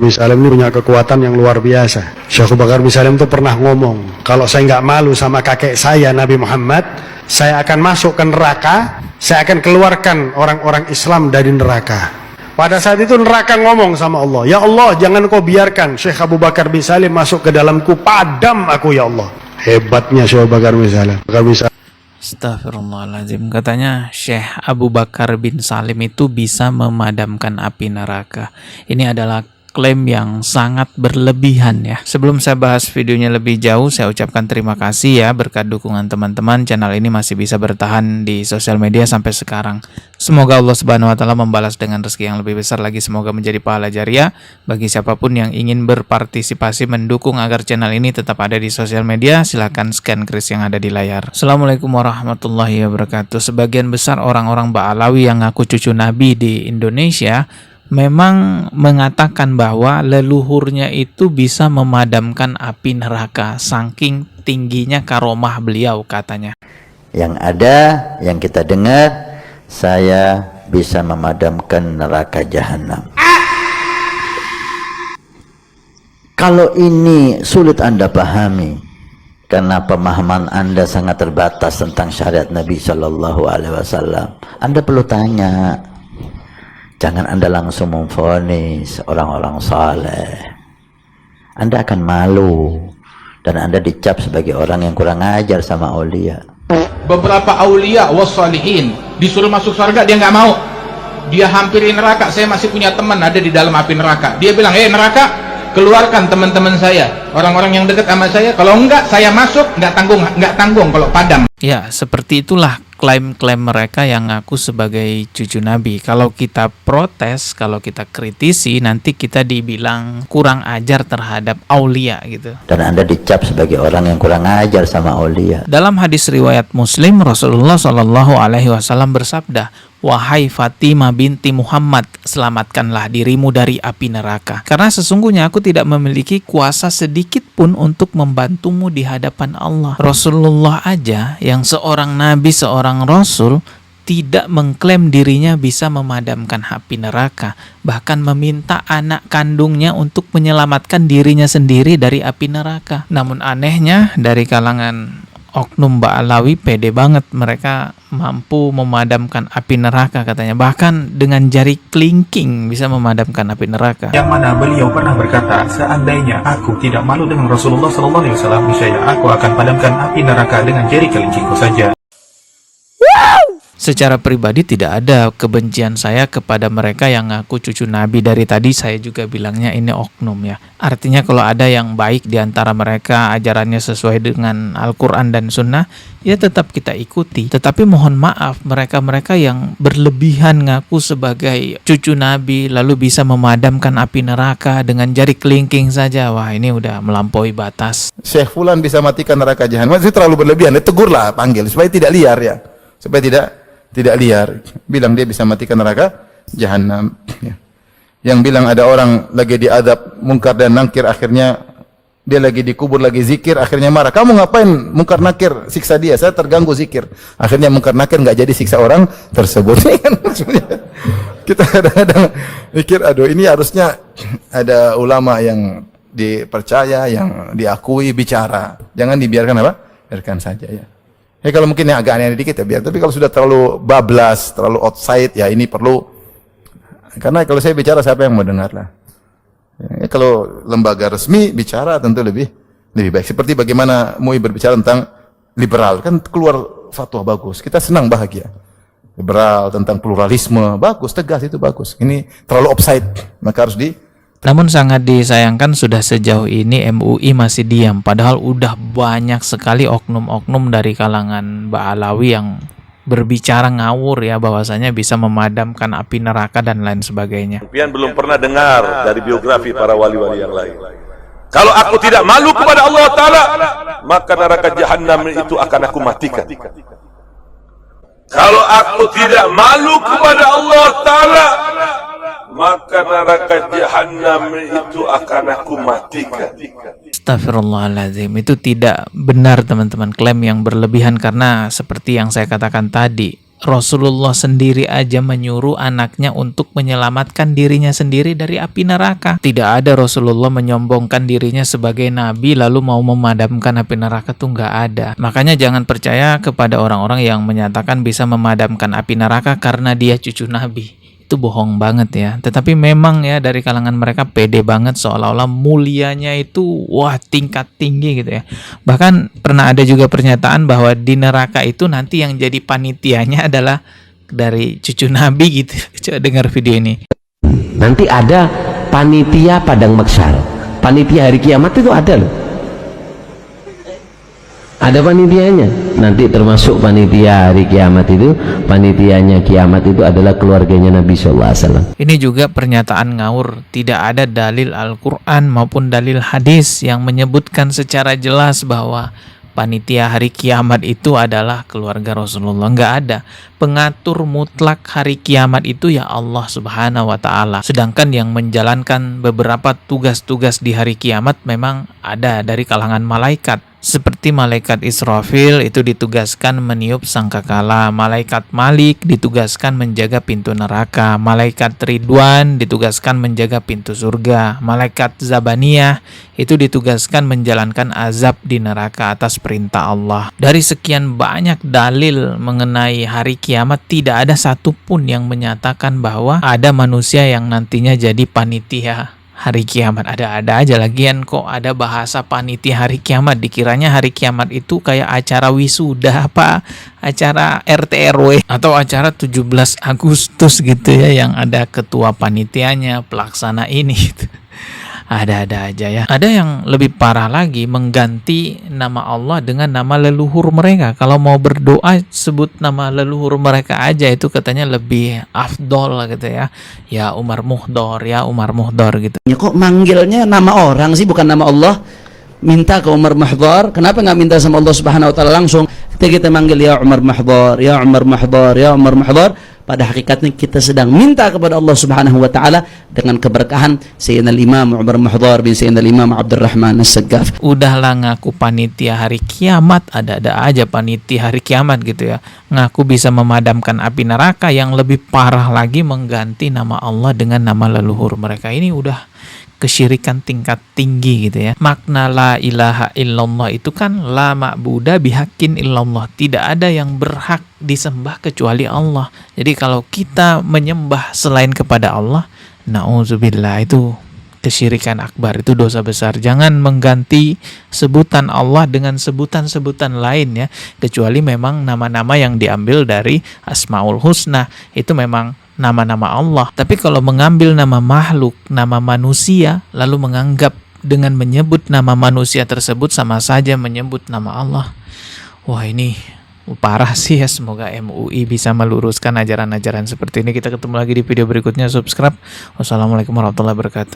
bin Salim ini punya kekuatan yang luar biasa. Syekh Abu Bakar bin Salim itu pernah ngomong, kalau saya nggak malu sama kakek saya Nabi Muhammad, saya akan masuk ke neraka, saya akan keluarkan orang-orang Islam dari neraka. Pada saat itu neraka ngomong sama Allah, ya Allah, jangan kau biarkan Syekh Abu Bakar bin Salim masuk ke dalamku, padam aku ya Allah. Hebatnya Syekh Abu Bakar bin Salim. Astagfirullahaladzim. Katanya Syekh Abu Bakar bin Salim itu bisa memadamkan api neraka. Ini adalah klaim yang sangat berlebihan ya. Sebelum saya bahas videonya lebih jauh, saya ucapkan terima kasih ya berkat dukungan teman-teman. Channel ini masih bisa bertahan di sosial media sampai sekarang. Semoga Allah Subhanahu wa taala membalas dengan rezeki yang lebih besar lagi. Semoga menjadi pahala jariah bagi siapapun yang ingin berpartisipasi mendukung agar channel ini tetap ada di sosial media. Silahkan scan kris yang ada di layar. Assalamualaikum warahmatullahi wabarakatuh. Sebagian besar orang-orang Ba'alawi yang ngaku cucu Nabi di Indonesia memang mengatakan bahwa leluhurnya itu bisa memadamkan api neraka saking tingginya karomah beliau katanya. Yang ada, yang kita dengar, saya bisa memadamkan neraka jahanam. Kalau ini sulit Anda pahami karena pemahaman Anda sangat terbatas tentang syariat Nabi Shallallahu Alaihi Wasallam, Anda perlu tanya. Jangan Anda langsung memvonis orang-orang saleh. Anda akan malu dan Anda dicap sebagai orang yang kurang ajar sama aulia. Beberapa aulia wassalihin disuruh masuk surga, dia nggak mau. Dia hampirin neraka. Saya masih punya teman ada di dalam api neraka. Dia bilang, neraka, keluarkan teman-teman saya, orang-orang yang dekat sama saya. Kalau enggak, saya masuk, nggak tanggung kalau padam. Ya, seperti itulah klaim-klaim mereka yang ngaku sebagai cucu Nabi. Kalau kita protes, kalau kita kritisi, nanti kita dibilang kurang ajar terhadap aulia gitu. Dan Anda dicap sebagai orang yang kurang ajar sama aulia. Dalam hadis riwayat Muslim, Rasulullah Shallallahu Alaihi Wasallam bersabda, "Wahai Fatimah binti Muhammad, selamatkanlah dirimu dari api neraka. Karena sesungguhnya aku tidak memiliki kuasa sedikit pun untuk membantumu di hadapan Allah." Rasulullah aja yang seorang nabi, seorang rasul, tidak mengklaim dirinya bisa memadamkan api neraka, bahkan meminta anak kandungnya untuk menyelamatkan dirinya sendiri dari api neraka. Namun anehnya dari kalangan oknum Ba'alawi pede banget, mereka mampu memadamkan api neraka katanya, bahkan dengan jari kelingking bisa memadamkan api neraka. Yang mana beliau pernah berkata, seandainya aku tidak malu dengan Rasulullah SAW, niscaya aku akan padamkan api neraka dengan jari kelingkingku saja. Secara pribadi tidak ada kebencian saya kepada mereka yang ngaku cucu Nabi. Dari tadi saya juga bilangnya ini oknum ya. Artinya kalau ada yang baik di antara mereka, ajarannya sesuai dengan Al-Quran dan Sunnah, ya tetap kita ikuti. Tetapi mohon maaf, mereka-mereka yang berlebihan ngaku sebagai cucu Nabi lalu bisa memadamkan api neraka dengan jari kelingking saja, wah ini udah melampaui batas. Syekh Fulan bisa matikan neraka jahanam, itu terlalu berlebihan. Tegurlah, panggil supaya tidak liar ya, supaya tidak liar. Bilang dia bisa matikan neraka jahanam ya. Yang bilang ada orang lagi diadab mungkar dan nakir, akhirnya dia lagi dikubur lagi zikir, akhirnya marah, kamu ngapain mungkar nakir siksa dia, saya terganggu zikir. Akhirnya mungkar nakir nggak jadi siksa orang tersebut. Kita kadang-kadang mikir, aduh ini harusnya ada ulama yang dipercaya, yang diakui bicara, jangan dibiarkan apa, biarkan saja ya. Kalau mungkin yang agak aneh dikit ya biar, tapi kalau sudah terlalu bablas, terlalu outside ya ini perlu, karena kalau saya bicara siapa yang mau dengar lah. Ya, kalau lembaga resmi bicara tentu lebih baik. Seperti bagaimana MUI berbicara tentang liberal, kan keluar fatwa bagus, kita senang bahagia. Liberal tentang pluralisme bagus, tegas, itu bagus. Ini terlalu offside, maka harus Namun sangat disayangkan sudah sejauh ini MUI masih diam, padahal udah banyak sekali oknum-oknum dari kalangan Ba'alawi yang berbicara ngawur ya, bahwasanya bisa memadamkan api neraka dan lain sebagainya. Pian belum pernah dengar dari biografi para wali-wali yang lain. Kalau aku tidak malu kepada Allah Ta'ala, maka neraka jahanam itu akan aku matikan. Kalau aku tidak malu kepada Allah Ta'ala, maka neraka jahanam itu akan aku matikan. Astagfirullahaladzim, itu tidak benar teman-teman, klaim yang berlebihan, karena seperti yang saya katakan tadi, Rasulullah sendiri aja menyuruh anaknya untuk menyelamatkan dirinya sendiri dari api neraka. Tidak ada Rasulullah menyombongkan dirinya sebagai nabi lalu mau memadamkan api neraka, tuh nggak ada. Makanya jangan percaya kepada orang-orang yang menyatakan bisa memadamkan api neraka karena dia cucu nabi. Itu bohong banget ya. Tetapi memang ya dari kalangan mereka pede banget, seolah-olah mulianya itu wah tingkat tinggi gitu ya. Bahkan pernah ada juga pernyataan bahwa di neraka itu nanti yang jadi panitianya adalah dari cucu nabi gitu. Coba dengar video ini. Nanti ada panitia padang mahsyar, panitia hari kiamat itu ada loh. Ada panitianya, nanti termasuk panitia hari kiamat itu, panitianya kiamat itu adalah keluarganya Nabi SAW. Ini juga pernyataan ngawur, tidak ada dalil Al-Quran maupun dalil hadis yang menyebutkan secara jelas bahwa panitia hari kiamat itu adalah keluarga Rasulullah. Nggak ada. Pengatur mutlak hari kiamat itu ya Allah Subhanahu wa Ta'ala. Sedangkan yang menjalankan beberapa tugas-tugas di hari kiamat memang ada dari kalangan malaikat. Seperti malaikat Israfil itu ditugaskan meniup sangkakala, malaikat Malik ditugaskan menjaga pintu neraka, malaikat Ridwan ditugaskan menjaga pintu surga, malaikat Zabaniyah itu ditugaskan menjalankan azab di neraka atas perintah Allah. Dari sekian banyak dalil mengenai hari kiamat, tidak ada satupun yang menyatakan bahwa ada manusia yang nantinya jadi panitia hari kiamat. Ada-ada aja, lagian kok ada bahasa panitia hari kiamat. Dikiranya hari kiamat itu kayak acara wisuda, apa acara RT RW atau acara 17 Agustus gitu ya, yang ada ketua panitianya, pelaksana ini gitu. Ada-ada aja ya. Ada yang lebih parah lagi, mengganti nama Allah dengan nama leluhur mereka. Kalau mau berdoa sebut nama leluhur mereka aja, itu katanya lebih afdol gitu ya. Ya Umar Muhdor, ya Umar Muhdor gitu. Ya kok manggilnya nama orang sih, bukan nama Allah? Minta ke Umar Muhdor, kenapa nggak minta sama Allah Subhanahu wa Ta'ala langsung? Kita manggil ya Umar Muhdor, ya Umar Muhdor, ya Umar Muhdor. Pada hakikatnya kita sedang minta kepada Allah Subhanahu wa Ta'ala dengan keberkahan Sayyidina Imam Umar Muhdor bin Sayyidina Imam Abdurrahman As-Saggaf. Udahlah ngaku panitia hari kiamat, ada-ada aja panitia hari kiamat gitu ya. Ngaku bisa memadamkan api neraka, yang lebih parah lagi mengganti nama Allah dengan nama leluhur mereka. Ini udah kesyirikan tingkat tinggi gitu ya. Makna la ilaha illallah itu kan la ma'buda bihaqqin illallah. Tidak ada yang berhak disembah kecuali Allah. Jadi kalau kita menyembah selain kepada Allah, na'udzubillah, itu kesyirikan akbar, itu dosa besar. Jangan mengganti sebutan Allah dengan sebutan-sebutan lain ya, kecuali memang nama-nama yang diambil dari Asmaul Husna, itu memang nama-nama Allah. Tapi kalau mengambil nama makhluk, nama manusia, lalu menganggap dengan menyebut nama manusia tersebut sama saja menyebut nama Allah, wah ini parah sih ya. Semoga MUI bisa meluruskan ajaran-ajaran seperti ini. Kita ketemu lagi di video berikutnya. Subscribe. Wassalamualaikum warahmatullahi wabarakatuh.